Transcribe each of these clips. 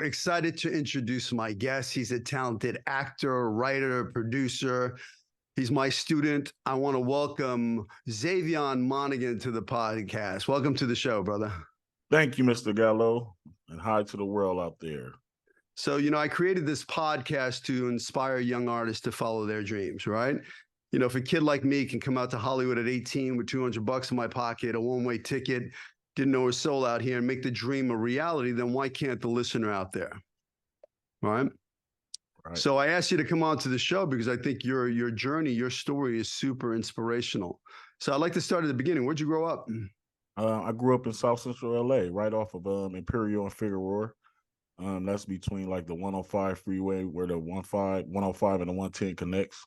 excited to introduce my guest. He's a talented actor, writer, producer. He's my student. I want to welcome Zavian Monegan to the podcast. Welcome to the show, brother. Thank you, Mr. Gallo, and hi to the world out there. So, I created this podcast to inspire young artists to follow their dreams, right? If a kid like me can come out to Hollywood at 18 with $200 in my pocket, a one-way ticket, didn't know his soul out here, and make the dream a reality, then why can't the listener out there? Right? So I asked you to come on to the show because I think your journey, your story is super inspirational. So I'd like to start at the beginning. Where'd you grow up? I grew up in South Central LA, right off of Imperial and Figueroa. That's between like the 105 freeway where the 105 and the 110 connects.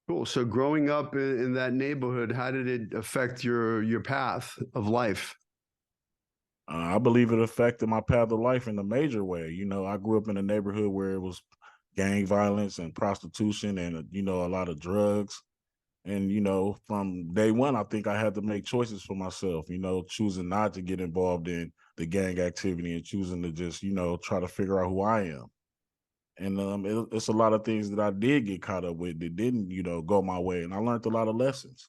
Cool. So growing up in that neighborhood, how did it affect your path of life? I believe it affected my path of life in a major way. I grew up in a neighborhood where it was gang violence and prostitution and, a lot of drugs. And, from day one, I think I had to make choices for myself, choosing not to get involved in the gang activity and choosing to just, try to figure out who I am. And it's a lot of things that I did get caught up with that didn't, go my way. And I learned a lot of lessons.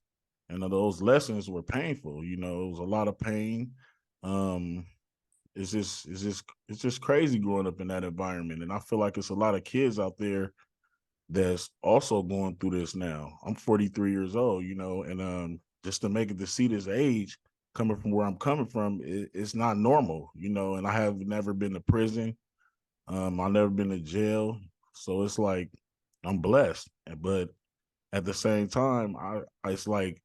And those lessons were painful. It was a lot of pain. It's just crazy growing up in that environment. And I feel like it's a lot of kids out there that's also going through this now. I'm 43 years old, and just to make it to see this age coming from where I'm coming from, it's not normal, and I have never been to prison. I've never been to jail. So it's like I'm blessed. But at the same time, it's like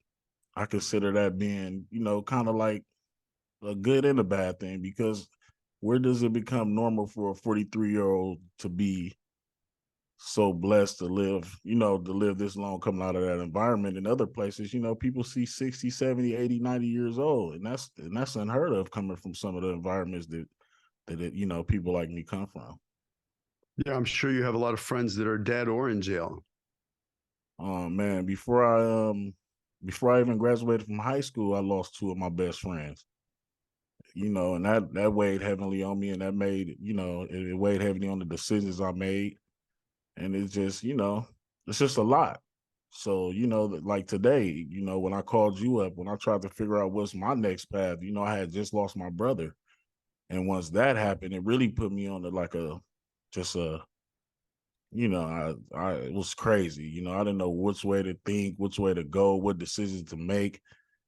I consider that being, kind of like a good and a bad thing, because where does it become normal for a 43-year-old to be so blessed to live, to live this long coming out of that environment? In other places, people see 60, 70, 80, 90 years old. And that's unheard of coming from some of the environments that people like me come from. Yeah, I'm sure you have a lot of friends that are dead or in jail. Oh man, before I even graduated from high school, I lost two of my best friends. And that weighed heavily on me, and that made, it weighed heavily on the decisions I made. And it's just, it's just a lot. So, like today, when I called you up, when I tried to figure out what's my next path, I had just lost my brother. And once that happened, it really put me on it was crazy. I didn't know which way to think, which way to go, what decisions to make.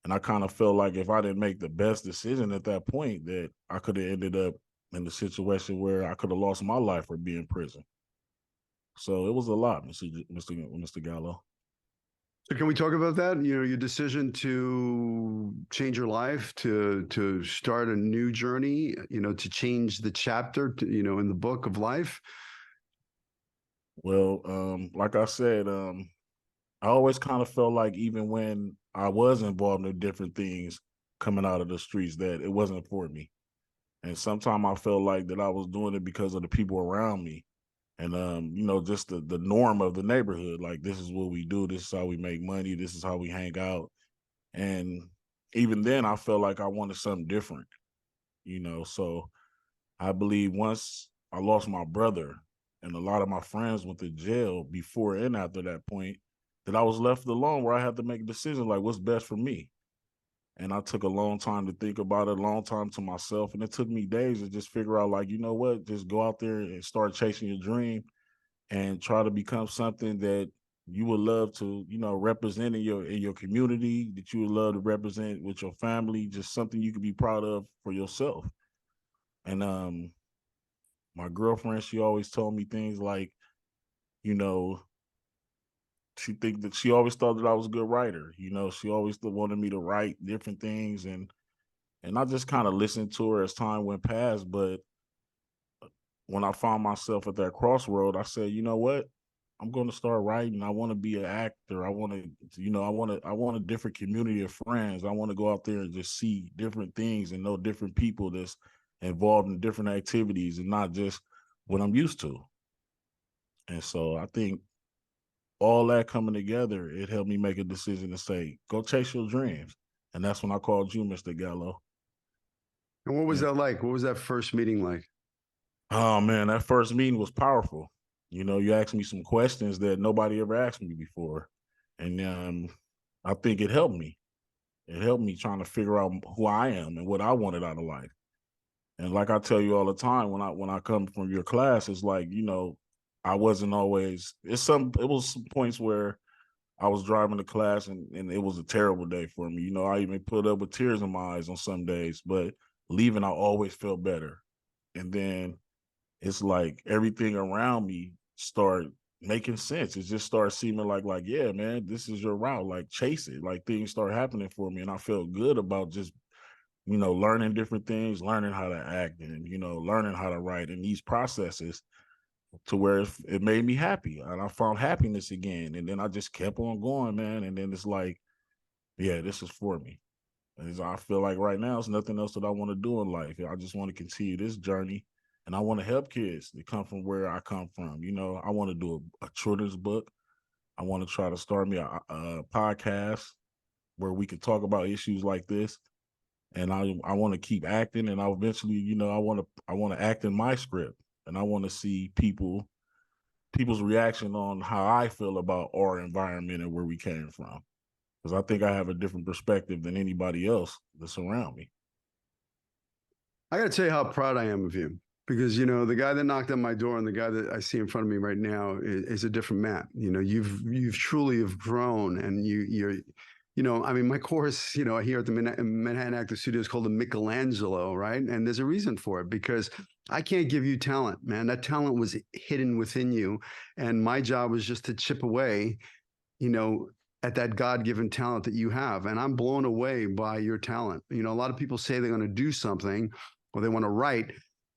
And I kind of felt like if I didn't make the best decision at that point, that I could have ended up in the situation where I could have lost my life or be in prison. So it was a lot, Mr. Gallo. So can we talk about that? Your decision to change your life, to start a new journey, to change the chapter, in the book of life. Well, like I said, I always kind of felt like even when I was involved in different things coming out of the streets, that it wasn't for me. And sometimes I felt like that I was doing it because of the people around me. And, just the norm of the neighborhood, like this is what we do. This is how we make money. This is how we hang out. And even then I felt like I wanted something different, so I believe once I lost my brother and a lot of my friends went to jail before and after that point, that I was left alone where I had to make a decision, like what's best for me. And I took a long time to think about it, a long time to myself. And it took me days to just figure out, like, you know what, just go out there and start chasing your dream and try to become something that you would love to, represent in your community, that you would love to represent with your family, just something you could be proud of for yourself. And my girlfriend, she always told me things like, she always thought that I was a good writer. She always wanted me to write different things, and I just kind of listened to her as time went past. But when I found myself at that crossroad, I said, you know what? I'm going to start writing. I want to be an actor. I want to, I want a different community of friends. I want to go out there and just see different things and know different people that's involved in different activities and not just what I'm used to. And so I think all that coming together, it helped me make a decision to say, go chase your dreams. And that's when I called you, Mr. Gallo. And what was that like? What was that first meeting like? Oh man, that first meeting was powerful. You know, you asked me some questions that nobody ever asked me before. And I think it helped me. It helped me trying to figure out who I am and what I wanted out of life. And like I tell you all the time, when I come from your class, it's like, you know, I wasn't always it was some points where I was driving to class and it was a terrible day for me. You know, I even put up with tears in my eyes on some days, but leaving I always felt better. And then it's like everything around me start making sense. It just starts seeming like, yeah, man, this is your route. Like chase it. Like things start happening for me. And I felt good about just, you know, learning different things, learning how to act and, you know, learning how to write in these processes to where it made me happy. And I found happiness again. And then I just kept on going, man. And then it's like, yeah, this is for me. And I feel like right now, it's nothing else that I want to do in life. I just want to continue this journey, and I want to help kids that come from where I come from. You know, I want to do a children's book. I want to try to start me a podcast where we could talk about issues like this. And I want to keep acting, and I eventually, you know, I want to act in my script, and I want to see people's reaction on how I feel about our environment and where we came from, because I think I have a different perspective than anybody else that's around me. I got to tell you how proud I am of you because, you know, the guy that knocked on my door and the guy that I see in front of me right now is a different man. You know, you've truly have grown and you're, you know, I mean, my course, you know, here at the Manhattan Actor Studio is called the Michelangelo, right? And there's a reason for it because I can't give you talent, man. That talent was hidden within you. And my job was just to chip away, you know, at that God-given talent that you have. And I'm blown away by your talent. You know, a lot of people say they're going to do something or they want to write,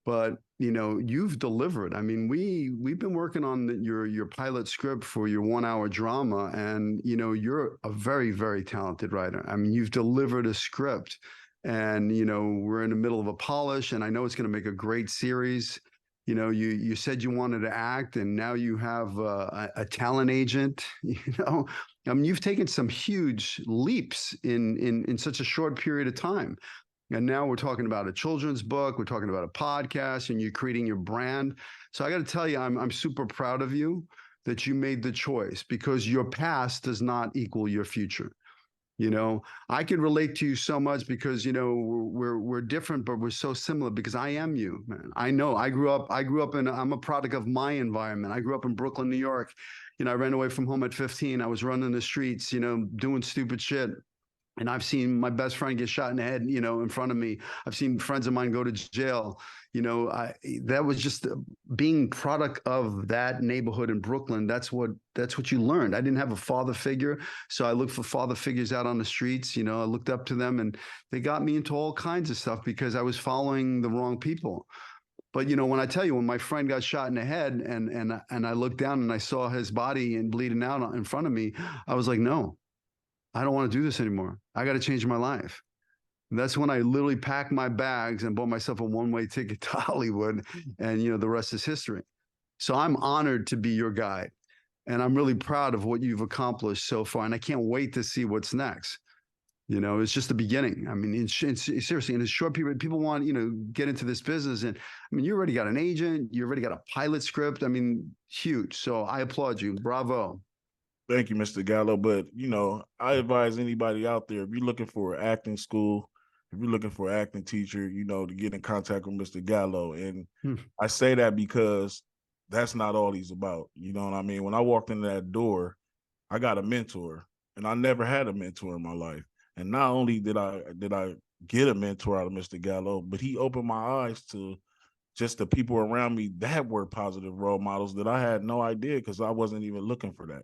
but you know, you've delivered. I mean, we've been working on your pilot script for your 1 hour drama, and you know, you're a very, very talented writer. I mean, you've delivered a script, and you know, we're in the middle of a polish, and I know it's going to make a great series. You know, you said you wanted to act, and now you have a talent agent. You know, I mean, you've taken some huge leaps in such a short period of time. And now we're talking about a children's book, we're talking about a podcast, and you're creating your brand. So I got to tell you, I'm super proud of you that you made the choice because your past does not equal your future. You know, I can relate to you so much because you know we're different, but we're so similar because I am you, man. I know I grew up in I'm a product of my environment. I grew up in Brooklyn, New York. You know, I ran away from home at 15. I was running the streets, you know, doing stupid shit. And I've seen my best friend get shot in the head, you know, in front of me. I've seen friends of mine go to jail. You know, that was just being product of that neighborhood in Brooklyn. That's what you learned. I didn't have a father figure, so I looked for father figures out on the streets. You know, I looked up to them, and they got me into all kinds of stuff because I was following the wrong people. But you know, when I tell you, when my friend got shot in the head, and I looked down and I saw his body and bleeding out in front of me, I was like, no, I don't want to do this anymore. I got to change my life. And that's when I literally packed my bags and bought myself a one-way ticket to Hollywood. And, you know, the rest is history. So I'm honored to be your guide. And I'm really proud of what you've accomplished so far. And I can't wait to see what's next. You know, it's just the beginning. I mean, it's seriously, in a short period, people want, you know, get into this business. And I mean, you already got an agent, you already got a pilot script. I mean, huge. So I applaud you. Bravo. Thank you, Mr. Gallo. But you know, I advise anybody out there, if you're looking for acting school, if you're looking for an acting teacher, you know, to get in contact with Mr. Gallo. And I say that because that's not all he's about. You know what I mean? When I walked in that door, I got a mentor, and I never had a mentor in my life. And not only did I get a mentor out of Mr. Gallo, but he opened my eyes to just the people around me that were positive role models that I had no idea because I wasn't even looking for that.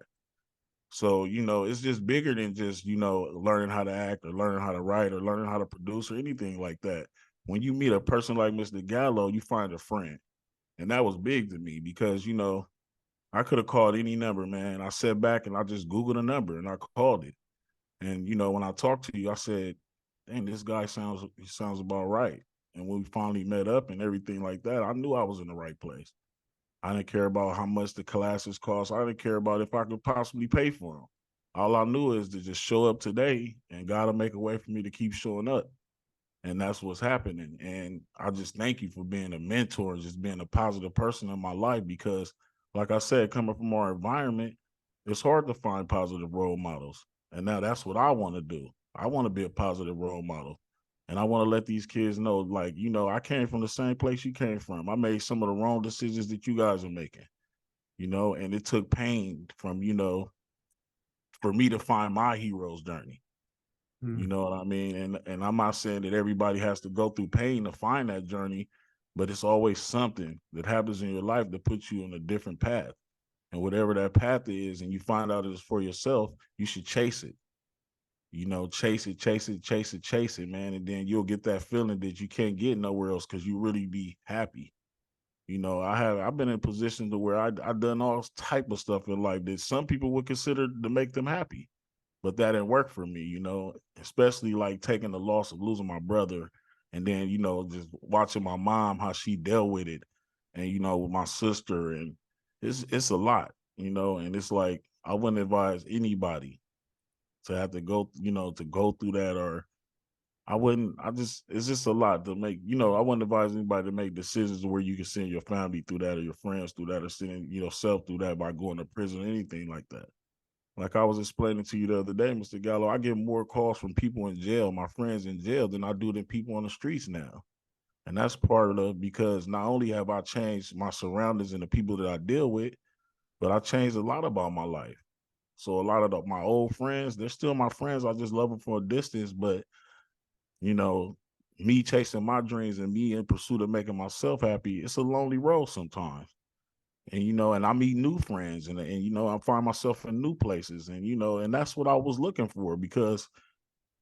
So, you know, it's just bigger than just, you know, learning how to act or learning how to write or learning how to produce or anything like that. When you meet a person like Mr. Gallo, you find a friend. And that was big to me because, you know, I could have called any number, man. I sat back and I just Googled a number and I called it. And, you know, when I talked to you, I said, dang, this guy sounds about right. And when we finally met up and everything like that, I knew I was in the right place. I didn't care about how much the classes cost. I didn't care about if I could possibly pay for them. All I knew is to just show up today and God will make a way for me to keep showing up. And that's what's happening. And I just thank you for being a mentor, just being a positive person in my life, because like I said, coming from our environment, it's hard to find positive role models. And now that's what I want to do. I want to be a positive role model. And I want to let these kids know, like, you know, I came from the same place you came from. I made some of the wrong decisions that you guys are making, you know, and it took pain from, you know, for me to find my hero's journey. You Mm. know what I mean? And I'm not saying that everybody has to go through pain to find that journey, but it's always something that happens in your life that puts you on a different path. And whatever that path is, and you find out it's for yourself, you should chase it. You know, chase it, chase it, chase it, chase it, man. And then you'll get that feeling that you can't get nowhere else because you really be happy. You know, I've been in positions to where I done all type of stuff in life that some people would consider to make them happy, but that didn't work for me, you know, especially like taking the loss of losing my brother, and then, you know, just watching my mom, how she dealt with it, and, you know, with my sister, and it's a lot, you know, and it's like, I wouldn't advise anybody to have to go, you know, to go through that, or it's just a lot to make, you know, I wouldn't advise anybody to make decisions where you can send your family through that or your friends through that or sending yourself through that by going to prison or anything like that. Like I was explaining to you the other day, Mr. Gallo, I get more calls from people in jail, my friends in jail, than I do than people on the streets now. And that's part of because not only have I changed my surroundings and the people that I deal with, but I changed a lot about my life. So a lot of my old friends, they're still my friends. I just love them from a distance. But, you know, me chasing my dreams and me in pursuit of making myself happy, it's a lonely road sometimes. And, you know, and I meet new friends, and, you know, I find myself in new places, and, you know, and that's what I was looking for, because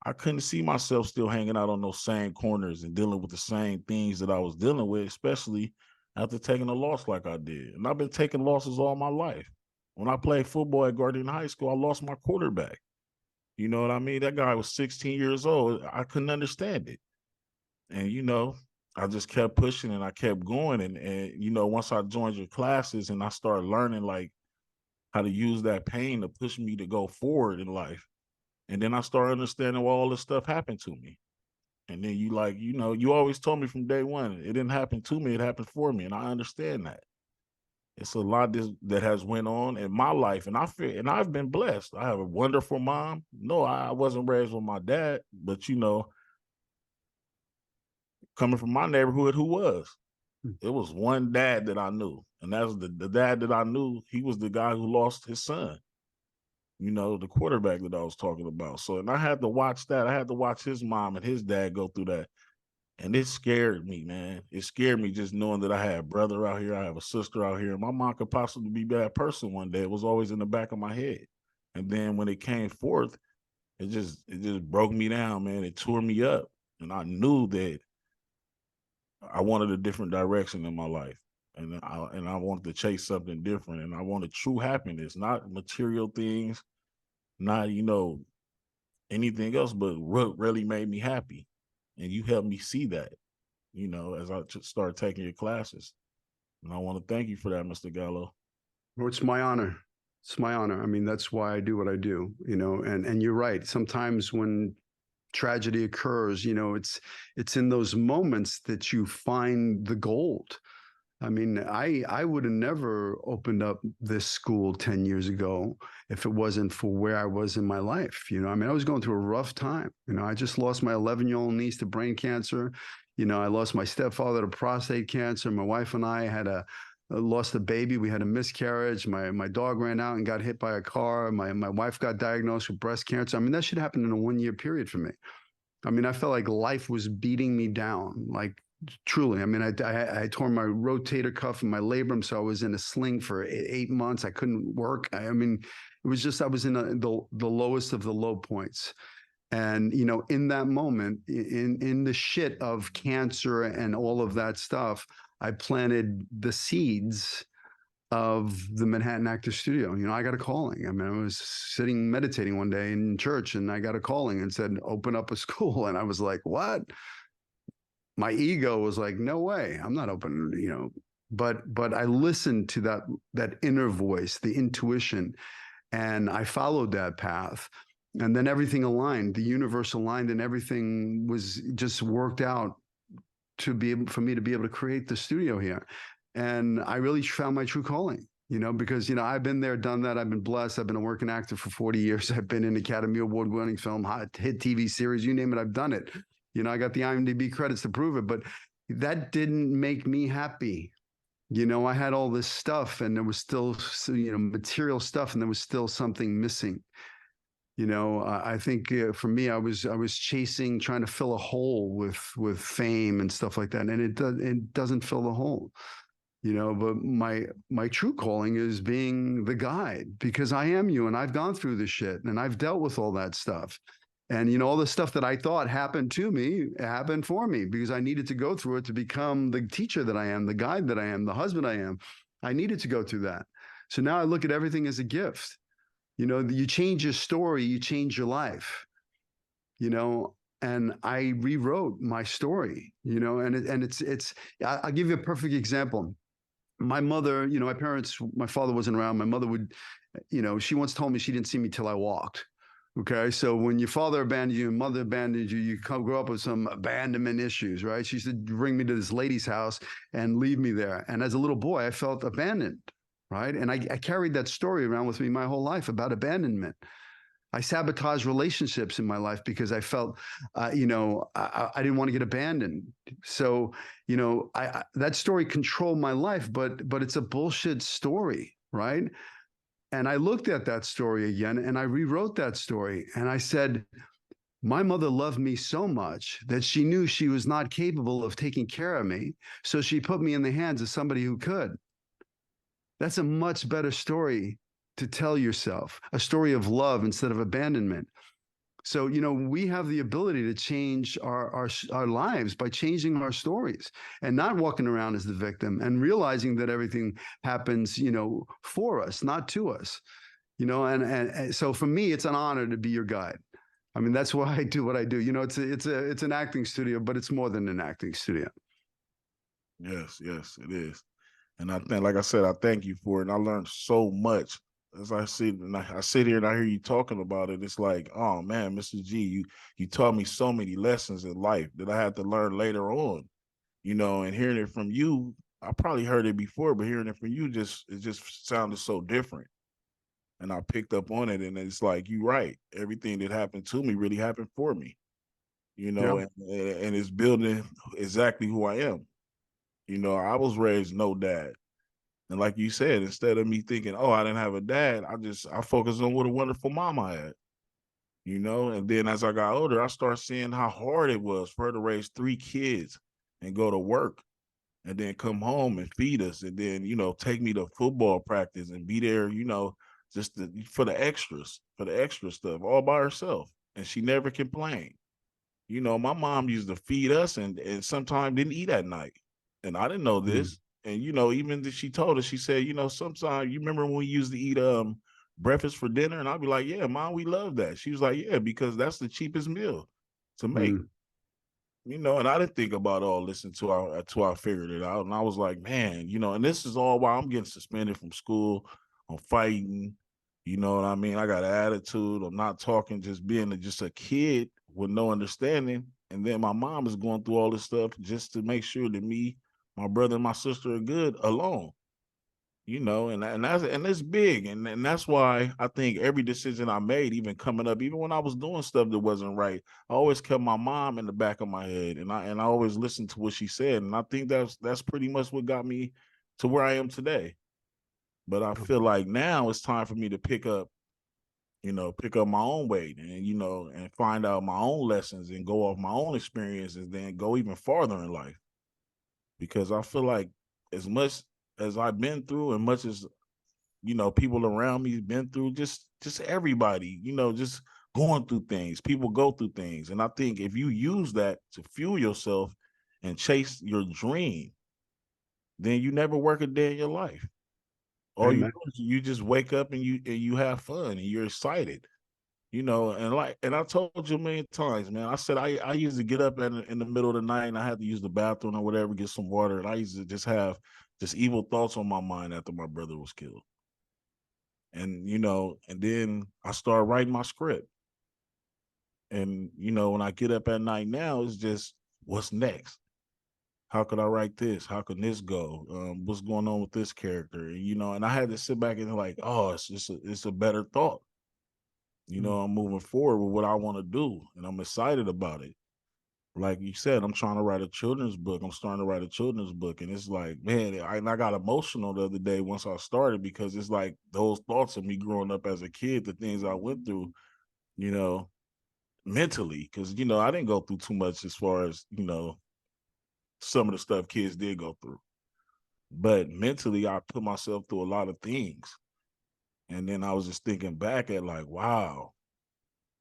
I couldn't see myself still hanging out on those same corners and dealing with the same things that I was dealing with, especially after taking a loss like I did. And I've been taking losses all my life. When I played football at Guardian High School, I lost my quarterback. You know what I mean? That guy was 16 years old. I couldn't understand it. And, you know, I just kept pushing and I kept going. And, you know, once I joined your classes and I started learning like how to use that pain to push me to go forward in life. And then I started understanding why all this stuff happened to me. And then you like, you know, you always told me from day one, it didn't happen to me, it happened for me. And I understand that. It's a lot that has went on in my life. And I've been blessed. I have a wonderful mom. No, I wasn't raised with my dad, but you know, coming from my neighborhood, who was? Mm. It was one dad that I knew. And that's the dad that I knew. He was the guy who lost his son, you know, the quarterback that I was talking about. So, and I had to watch that. I had to watch his mom and his dad go through that. And it scared me, man. It scared me just knowing that I had a brother out here, I have a sister out here, and my mom could possibly be a bad person one day. It was always in the back of my head. And then when it came forth, it just broke me down, man. It tore me up. And I knew that I wanted a different direction in my life. And I wanted to chase something different. And I wanted true happiness, not material things, not, you know, anything else, but what really made me happy. And you helped me see that, you know, as I started taking your classes. And I want to thank you for that, Mr. Gallo. Well, it's my honor. It's my honor. I mean, that's why I do what I do, you know, and you're right. Sometimes when tragedy occurs, you know, it's in those moments that you find the gold. I mean, I would have never opened up this school 10 years ago if it wasn't for where I was in my life. You know, I mean, I was going through a rough time. You know, I just lost my 11-year-old niece to brain cancer. You know, I lost my stepfather to prostate cancer. My wife and I had lost a baby. We had a miscarriage. My dog ran out and got hit by a car. My wife got diagnosed with breast cancer. I mean, that should happen in a 1-year period for me. I mean, I felt like life was beating me down, like truly. I mean, I tore my rotator cuff and my labrum, so I was in a sling for 8 months. I couldn't work. I mean, it was just I was in the lowest of the low points. And you know, in that moment, in the shit of cancer and all of that stuff, I planted the seeds of the Manhattan Actor Studio. You know, I got a calling. I mean, I was sitting meditating one day in church and I got a calling and said, open up a school. And I was like, what? My ego was like, no way, I'm not open, you know. But I listened to that inner voice, the intuition, and I followed that path. And then everything aligned, the universe aligned, and everything was just worked out to be able, for me to be able to create the studio here. And I really found my true calling, because, I've been there, done that. I've been blessed. I've been a working actor for 40 years. I've been in Academy Award winning film, hit TV series, you name it, I've done it. I got the IMDb credits to prove it, but that didn't make me happy. I had all this stuff and there was still, material stuff, and there was still something missing. I think for me, I was chasing, trying to fill a hole with fame and stuff like that, and it doesn't fill the hole. But my true calling is being the guide, because I am you, and I've gone through this shit, and I've dealt with all that stuff. And all the stuff that I thought happened to me happened for me, because I needed to go through it to become the teacher that I am, the guide that I am, the husband I am. I needed to go through that. So now I look at everything as a gift. You change your story, you change your life. And I rewrote my story. And it's. I'll give you a perfect example. My mother, my parents, my father wasn't around. My mother would, she once told me she didn't see me till I walked. Okay, so when your father abandoned you and mother abandoned you, you grow up with some abandonment issues, right? She used to bring me to this lady's house and leave me there. And as a little boy, I felt abandoned, right? And I carried that story around with me my whole life about abandonment. I sabotaged relationships in my life because I felt, I didn't want to get abandoned. So, that story controlled my life, but it's a bullshit story, right? And I looked at that story again and I rewrote that story. And I said, my mother loved me so much that she knew she was not capable of taking care of me. So she put me in the hands of somebody who could. That's a much better story to tell yourself, a story of love instead of abandonment. So, we have the ability to change our lives by changing our stories and not walking around as the victim, and realizing that everything happens, for us, not to us, and so for me, it's an honor to be your guide. I mean, that's why I do what I do. It's an acting studio, but it's more than an acting studio. Yes, it is. And I think, like I said, I thank you for it. And I learned so much as I sit and I sit here and I hear you talking about it. It's like, oh man, Mr. G, you taught me so many lessons in life that I had to learn later on, and hearing it from you, I probably heard it before, but hearing it from you, it just sounded so different. And I picked up on it, and it's like, you're right. Everything that happened to me really happened for me, Yeah. and it's building exactly who I am. I was raised no dad. And like you said, instead of me thinking, oh, I didn't have a dad, I focused on what a wonderful mom I had, and then as I got older, I started seeing how hard it was for her to raise 3 kids and go to work and then come home and feed us and then, take me to football practice and be there, just for the extra stuff all by herself. And she never complained. My mom used to feed us and sometimes didn't eat at night. And I didn't know this. And even she told us, she said, sometimes you remember when we used to eat breakfast for dinner, and I'd be like, yeah, mom, we love that. She was like, yeah, because that's the cheapest meal to make. And I didn't think about all this until I figured it out. And I was like, man, and this is all why I'm getting suspended from school. I'm fighting, you know what I mean? I got an attitude. I'm not talking, just being just a kid with no understanding. And then my mom is going through all this stuff just to make sure that me, my brother, and my sister are good alone. And it's big. And that's why I think every decision I made, even coming up, even when I was doing stuff that wasn't right, I always kept my mom in the back of my head. And I always listened to what she said. And I think that's pretty much what got me to where I am today. But I feel like now it's time for me to pick up my own weight and, and find out my own lessons and go off my own experiences, then go even farther in life. Because I feel like as much as I've been through and much as, people around me been through, just everybody, just going through things, people go through things. And I think if you use that to fuel yourself and chase your dream, then you never work a day in your life. All you do is you just wake up and you have fun and you're excited, and I told you a million times, man. I said I used to get up in the middle of the night and I had to use the bathroom or whatever, get some water, and I used to just have just evil thoughts on my mind after my brother was killed. And and then I started writing my script. And, you know, when I get up at night now, it's just, what's next? How could I write this? How could this go? What's going on with this character? You know, and I had to sit back and like, oh, it's a better thought. You know, I'm moving forward with what I want to do, and I'm excited about it. Like you said, I'm trying to write a children's book. I'm starting to write a children's book, and it's like, man, I got emotional the other day once I started, because it's like those thoughts of me growing up as a kid, the things I went through, you know, mentally, because you know I didn't go through too much as far as, you know, some of the stuff kids did go through, but mentally I put myself through a lot of things, and then I was just thinking back at like, wow,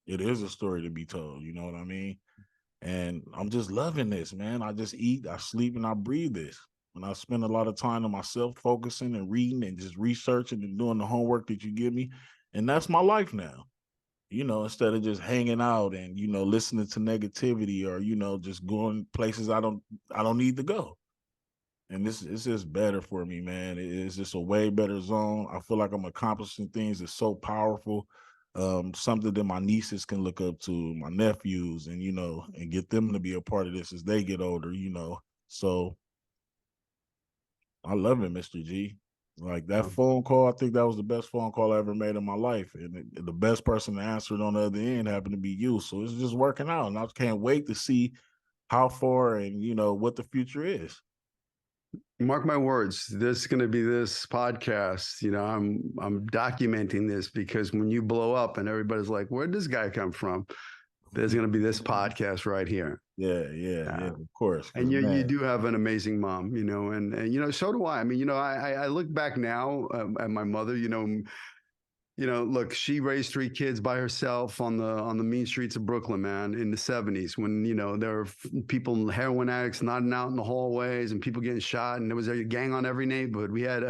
it is a story to be told. You know what I mean? And I'm just loving this, man. I just eat, I sleep, and I breathe this. And I spend a lot of time on myself, focusing and reading and just researching and doing the homework that you give me. And that's my life now. You know, instead of just hanging out and, you know, listening to negativity, or, you know, just going places I don't need to go. And this it's just better for me, man. It's just a way better zone. I feel like I'm accomplishing things that's so powerful. Something that my nieces can look up to, my nephews, and, you know, and get them to be a part of this as they get older, you know. So I love it, Mr. G. Like that phone call, I think that was the best phone call I ever made in my life. And the best person to answer it on the other end happened to be you. So it's just working out. And I can't wait to see how far and, you know, what the future is. Mark my words, there's going to be this podcast. You know, I'm documenting this, because when you blow up and everybody's like, where'd this guy come from? There's going to be this podcast right here. Yeah, of course. And you Man, do have an amazing mom, you know, and you know, so do I. I mean, you know, I look back now at my mother. You know, look, she raised 3 kids by herself on the mean streets of Brooklyn, man, in the 70s, when, you know, there were people, heroin addicts, nodding out in the hallways, and people getting shot, and there was a gang on every neighborhood. We had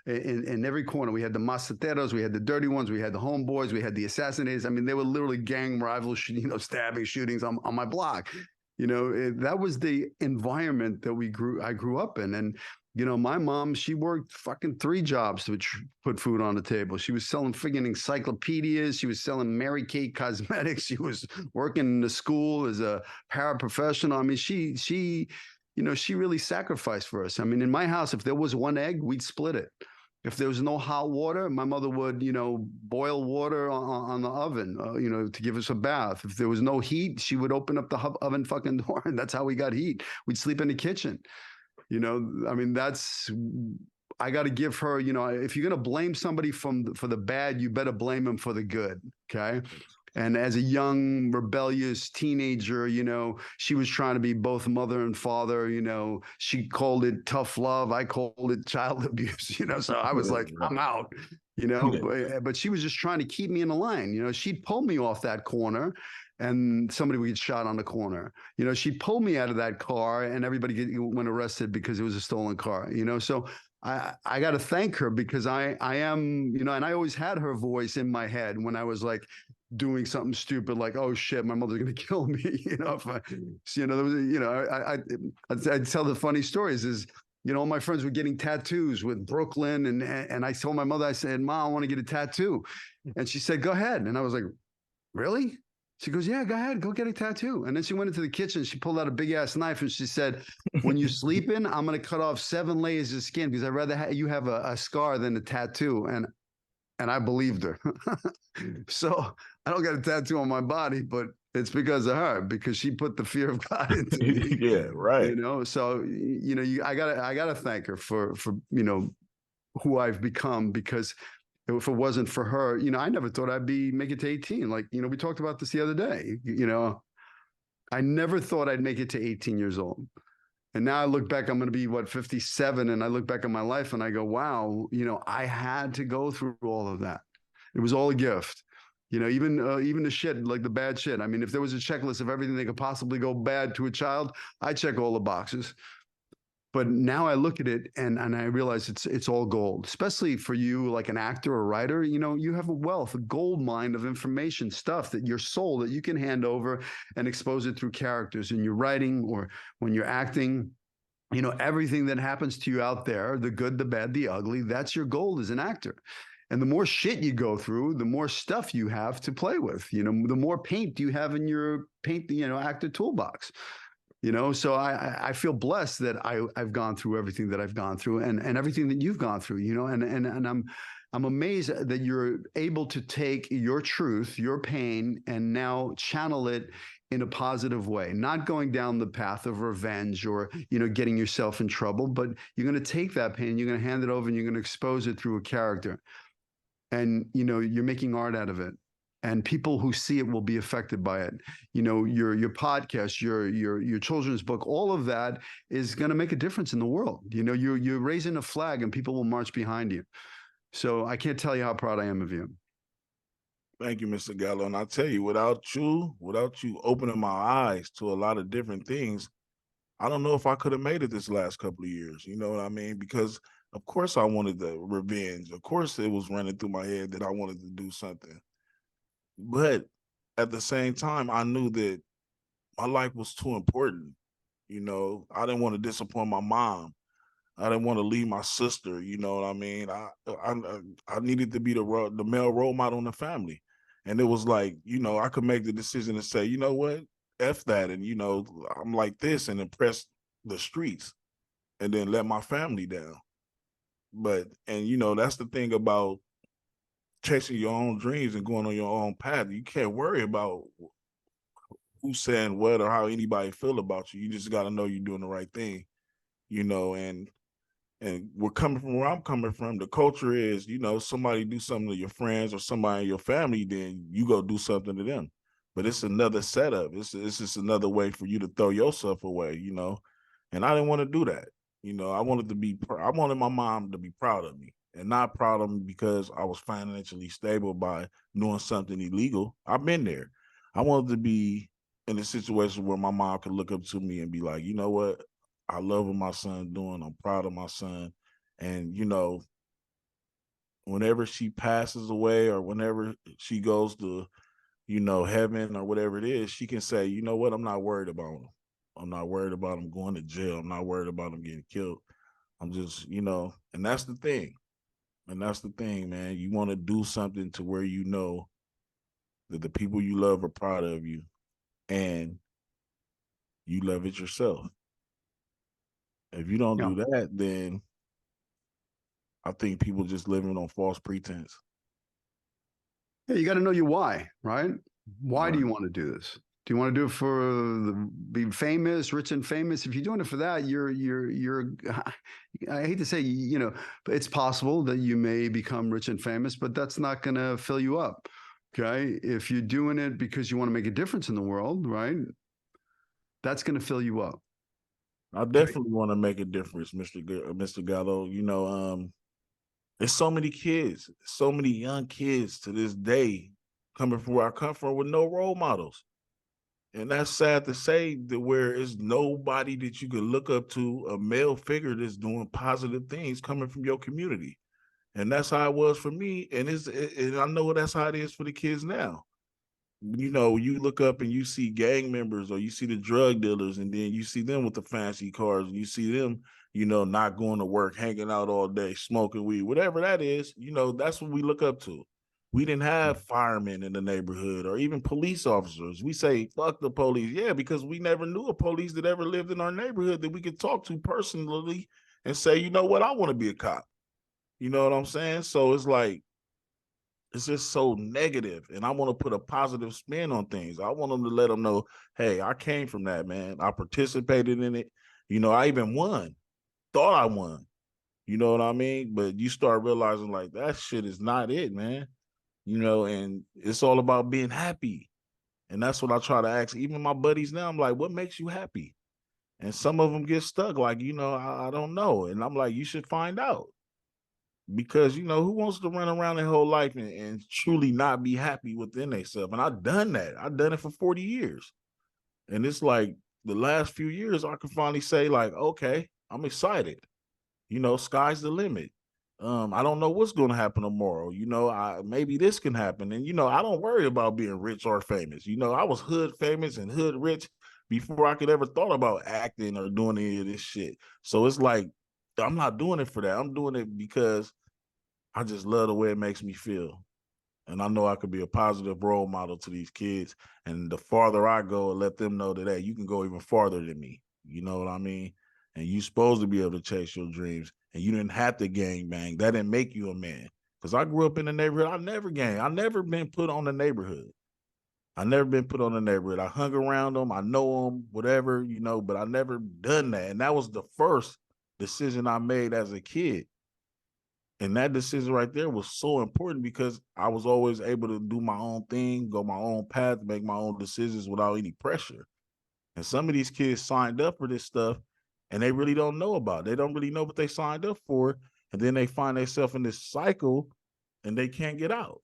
in every corner, we had the maceteros, we had the dirty ones, we had the homeboys, we had the assassinators. I mean, they were literally gang rivals, you know, stabbing, shootings on my block. You know, that was the environment that I grew up in. And you know, my mom, she worked fucking 3 jobs to put food on the table. She was selling friggin' encyclopedias. She was selling Mary Kate cosmetics. She was working in the school as a paraprofessional. I mean, you know, she really sacrificed for us. I mean, in my house, if there was 1 egg, we'd split it. If there was no hot water, my mother would, you know, boil water on the oven, you know, to give us a bath. If there was no heat, she would open up the oven fucking door, and that's how we got heat. We'd sleep in the kitchen. You know, I mean, I got to give her, you know, if you're going to blame somebody for the bad, you better blame them for the good. Okay. And as a young, rebellious teenager, you know, she was trying to be both mother and father. You know, she called it tough love. I called it child abuse, you know, so I was like, I'm out, you know, but she was just trying to keep me in the line. You know, she'd pull me off that corner, and somebody would get shot on the corner. You know, she pulled me out of that car, and everybody went arrested because it was a stolen car. You know, so I got to thank her, because I am, you know, and I always had her voice in my head when I was like doing something stupid, like, oh shit, my mother's gonna kill me. You know, if I, you know, there was, you know, I'd tell the funny stories is, you know, all my friends were getting tattoos with Brooklyn, and I told my mother, I said, Mom, I want to get a tattoo, and she said, go ahead, and I was like, really? She goes, yeah, go ahead, go get a tattoo. And then she went into the kitchen. She pulled out a big ass knife, and she said, when you're sleeping, I'm going to cut off 7 layers of skin, because I'd rather you have a scar than a tattoo. And I believed her. So I don't got a tattoo on my body, but it's because of her, because she put the fear of God into me. Yeah, right. You know, so, you know, I gotta thank her for, you know, who I've become, because if it wasn't for her, you know, I never thought I'd make it to 18. Like, you know, we talked about this the other day. You know, I never thought I'd make it to 18 years old. And now I look back, I'm going to be, what, 57. And I look back at my life and I go, wow, you know, I had to go through all of that. It was all a gift. You know, even the shit, like the bad shit. I mean, if there was a checklist of everything that could possibly go bad to a child, I check all the boxes. But now I look at it and I realize it's all gold, especially for you, like an actor or writer. You know, you have a wealth, a gold mine of information, stuff that your soul that you can hand over and expose it through characters in your writing or when you're acting. You know, everything that happens to you out there, the good, the bad, the ugly, that's your gold as an actor. And the more shit you go through, the more stuff you have to play with. The more paint you have in your actor toolbox. So I feel blessed that I've gone through everything that I've gone through, and everything that you've gone through. And I'm amazed that you're able to take your truth, your pain, and now channel it in a positive way, not going down the path of revenge or getting yourself in trouble, but you're going to take that pain, you're going to hand it over, and you're going to expose it through a character, and you're making art out of it, and people who see it will be affected by it. Your podcast, your children's book, all of that is going to make a difference in the world. You're raising a flag, and people will march behind you. So I can't tell you how proud I am of you. Thank you, Mr. Gallo. And I tell you, without you opening my eyes to a lot of different things, I don't know if I could have made it this last couple of years. You know what I mean? Because of course I wanted the revenge. Of course it was running through my head that I wanted to do something. But at the same time, I knew that my life was too important. I didn't want to disappoint my mom. I didn't want to leave my sister. You know what I mean? I needed to be the male role model in the family. And it was like, I could make the decision to say, you know what? F that. And, I'm like this and impress the streets and then let my family down. That's the thing about chasing your own dreams and going on your own path. You can't worry about who's saying what or how anybody feel about you. You just got to know you're doing the right thing, and we're coming from where I'm coming from. The culture is, somebody do something to your friends or somebody in your family, then you go do something to them. But it's another setup. It's just another way for you to throw yourself away, And I didn't want to do that. I wanted my mom to be proud of me, and not proud of me because I was financially stable by doing something illegal. I've been there. I wanted to be in a situation where my mom could look up to me and be like, you know what? I love what my son's doing. I'm proud of my son. And, whenever she passes away or whenever she goes to, heaven or whatever it is, she can say, you know what? I'm not worried about him. I'm not worried about him going to jail. I'm not worried about him getting killed. I'm just, and that's the thing. And that's the thing, man. You want to do something to where you know that the people you love are proud of you and you love it yourself. If you don't do that, then I think people just living on false pretense. Yeah, you got to know your why, right? Why do you want to do this? Do you want to do it for be famous, rich and famous? If you're doing it for that, you're. I hate to say, it's possible that you may become rich and famous, but that's not going to fill you up. Okay, if you're doing it because you want to make a difference in the world, right? That's going to fill you up. I definitely want to make a difference, Mr. Gallo. There's so many kids, so many young kids to this day coming from where I come from with no role models. And that's sad to say, that where is nobody that you can look up to, a male figure that's doing positive things coming from your community. And that's how it was for me. And I know that's how it is for the kids now. You look up and you see gang members or you see the drug dealers, and then you see them with the fancy cars, and you see them, not going to work, hanging out all day, smoking weed, whatever that is, that's what we look up to. We didn't have firemen in the neighborhood or even police officers. We say, fuck the police. Yeah, because we never knew a police that ever lived in our neighborhood that we could talk to personally and say, you know what, I want to be a cop. You know what I'm saying? So it's like, it's just so negative, and I want to put a positive spin on things. I want them to let them know, hey, I came from that, man. I participated in it. I even won, thought I won. You know what I mean? But you start realizing like that shit is not it, man. And it's all about being happy. And that's what I try to ask even my buddies now. I'm like, what makes you happy? And some of them get stuck like, I don't know. And I'm like, you should find out. Because who wants to run around their whole life and truly not be happy within themselves? And I've done that. I've done it for 40 years. And it's like the last few years I can finally say, like, okay, I'm excited. Sky's the limit. I don't know what's going to happen tomorrow. Maybe this can happen. And I don't worry about being rich or famous. I was hood famous and hood rich before I could ever thought about acting or doing any of this shit. So it's like, I'm not doing it for that. I'm doing it because I just love the way it makes me feel. And I know I could be a positive role model to these kids. And the farther I go, let them know that, hey, you can go even farther than me. You know what I mean? And you supposed to be able to chase your dreams. And you didn't have to gang bang. That didn't make you a man. Because I grew up in the neighborhood. I never gang. I never been put on the neighborhood. I never been put on the neighborhood. I hung around them. I know them, whatever, you know, but I never done that. And that was the first decision I made as a kid. And that decision right there was so important because I was always able to do my own thing, go my own path, make my own decisions without any pressure. And some of these kids signed up for this stuff and they really don't know about it. They don't really know what they signed up for. And then they find themselves in this cycle and they can't get out.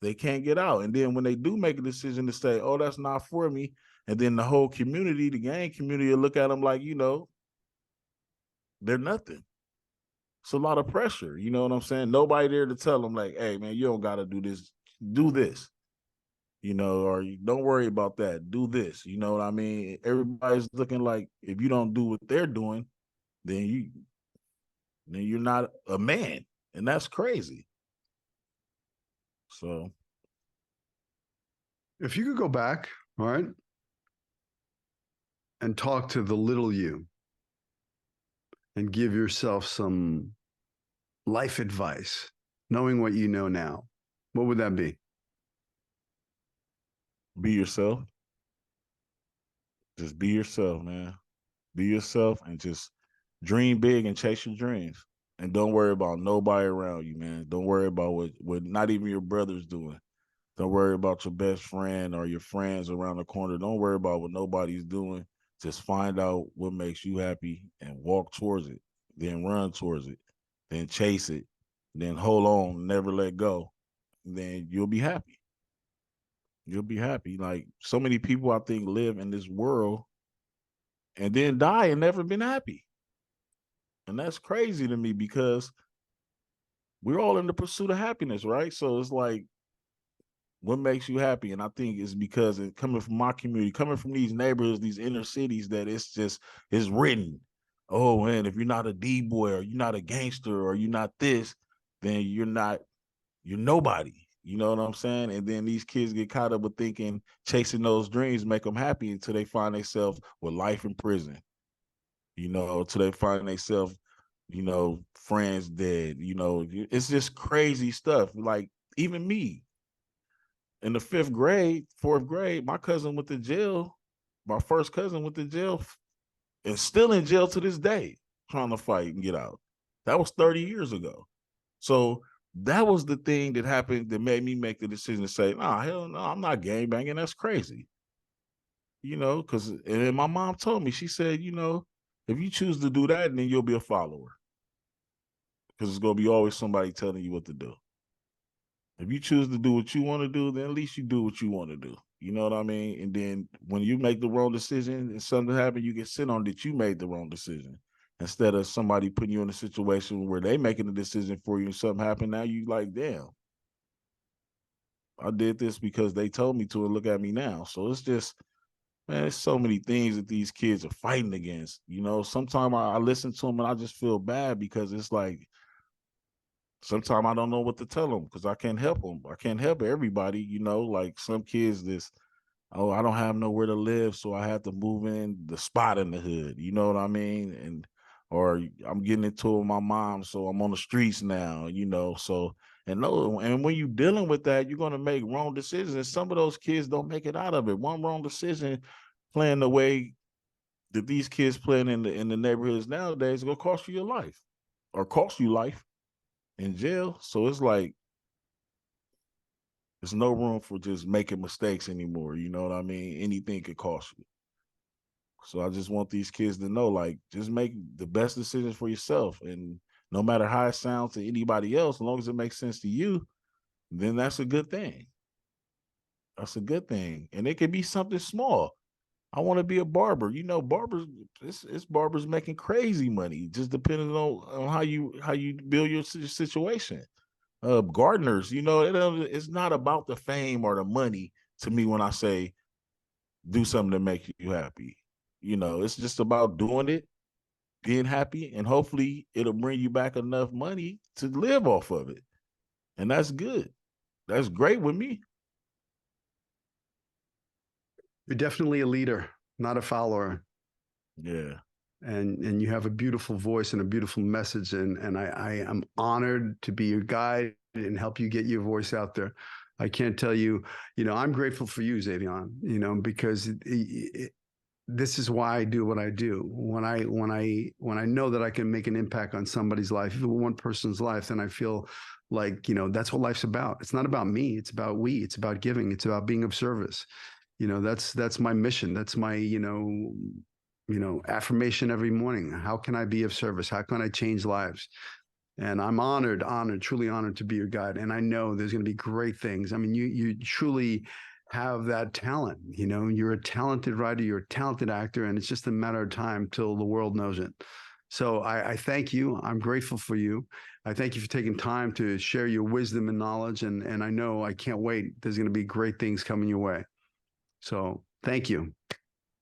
They can't get out. And then when they do make a decision to say, oh, that's not for me, and then the whole community, the gang community, will look at them like, you know, they're nothing. It's a lot of pressure. You know what I'm saying? Nobody there to tell them like, hey, man, you don't got to do this. Do this, you know, or don't worry about that. Do this. You know what I mean? Everybody's looking like if you don't do what they're doing, then you're not a man. And that's crazy. So If you could go back, all right, and talk to the little you and give yourself some life advice, knowing what you know now, what would that be? be yourself. Just be yourself, man. Be yourself and just dream big and chase your dreams. And don't worry about nobody around you, man. Don't worry about what not even your brother's doing. Don't worry about your best friend or your friends around the corner. Don't worry about what nobody's doing. Just find out what makes you happy and walk towards it. Then run towards it. Then chase it. Then hold on, never let go. Then you'll be happy. You'll be happy. Like so many people I think live in this world and then die and never been happy. And that's crazy to me because we're all in the pursuit of happiness, right? So it's like, what makes you happy? And I think it's because it coming from my community, coming from these neighborhoods, these inner cities, that it's written. Oh man, if you're not a D-boy or you're not a gangster or you're not this, then you're nobody. You know what I'm saying? And then these kids get caught up with thinking chasing those dreams make them happy until they find themselves with life in prison. You know, till they find themselves, you know, friends dead. You know, it's just crazy stuff. Like even me in the fourth grade, my cousin went to jail. My first cousin went to jail and still in jail to this day, trying to fight and get out. That was 30 years ago. So that was the thing that happened that made me make the decision to say, nah, hell no, I'm not gang banging. That's crazy. You know, because and my mom told me, she said, you know, if you choose to do that, then you'll be a follower. Because it's gonna be always somebody telling you what to do. If you choose to do what you want to do, then at least you do what you want to do. You know what I mean? And then when you make the wrong decision and something happens, you get sit on that you made the wrong decision. Instead of somebody putting you in a situation where they making a decision for you and something happened, now you like, damn, I did this because they told me to and look at me now. So it's just, man, there's so many things that these kids are fighting against. You know, sometimes I listen to them and I just feel bad because it's like, sometimes I don't know what to tell them because I can't help them. I can't help everybody, you know, like some kids this, oh, I don't have nowhere to live, so I have to move in the spot in the hood. You know what I mean? And or I'm getting into it with my mom, so I'm on the streets now, you know. So and no, and when you're dealing with that, you're gonna make wrong decisions. And some of those kids don't make it out of it. One wrong decision playing the way that these kids playing in the neighborhoods nowadays is gonna cost you your life or cost you life in jail. So it's like there's no room for just making mistakes anymore. You know what I mean? Anything could cost you. So I just want these kids to know, like, just make the best decisions for yourself. And no matter how it sounds to anybody else, as long as it makes sense to you, then that's a good thing. That's a good thing. And it could be something small. I want to be a barber. You know, barbers, it's barbers making crazy money, just depending on how you build your situation. Gardeners, you know, it's not about the fame or the money to me when I say do something to make you happy. You know, it's just about doing it being happy, and hopefully it'll bring you back enough money to live off of it. And that's good. That's great with me. You're definitely a leader, not a follower. Yeah. And you have a beautiful voice and a beautiful message. And I am honored to be your guide and help you get your voice out there. I can't tell you, I'm grateful for you, Zavian, because this is why I do what I do. When I know that I can make an impact on somebody's life, even one person's life, then I feel like, that's what life's about. It's not about me. It's about we. It's about giving. It's about being of service. That's my mission. That's my, affirmation every morning. How can I be of service? How can I change lives? And I'm honored, truly honored to be your guide. And I know there's going to be great things. I mean, you truly have that talent. You're a talented writer, you're a talented actor, and it's just a matter of time till the world knows it. So I thank you. I'm grateful for you. I thank you for taking time to share your wisdom and knowledge. And I know I can't wait. There's going to be great things coming your way. So thank you.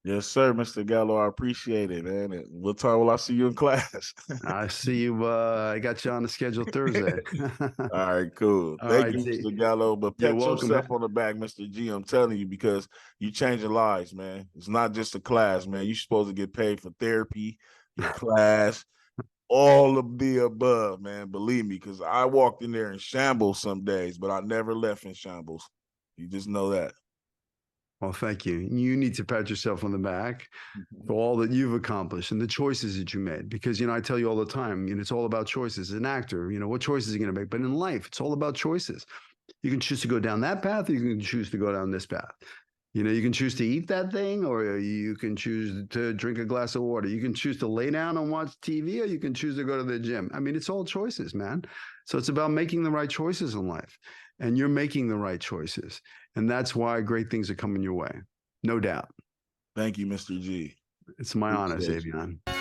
Yes, sir, Mr. Gallo. I appreciate it, man. And what time will I see you in class? I see you. I got you on the schedule Thursday. All right, cool. All Thank right, you, Z. Mr. Gallo. But You're pat welcome, yourself man. on the back, Mr. G. I'm telling you, because you changing lives, man. It's not just a class, man. You're supposed to get paid for therapy, your class, all of the above, man. Believe me, because I walked in there in shambles some days, but I never left in shambles. You just know that. Well, thank you. You need to pat yourself on the back for all that you've accomplished and the choices that you made. Because, I tell you all the time, it's all about choices. As an actor, what choices are you going to make? But in life, it's all about choices. You can choose to go down that path, or you can choose to go down this path. You can choose to eat that thing, or you can choose to drink a glass of water. You can choose to lay down and watch TV, or you can choose to go to the gym. I mean, it's all choices, man. So it's about making the right choices in life. And you're making the right choices. And that's why great things are coming your way. No doubt. Thank you, Mr. G. It's my honor, Appreciate you. Zavian.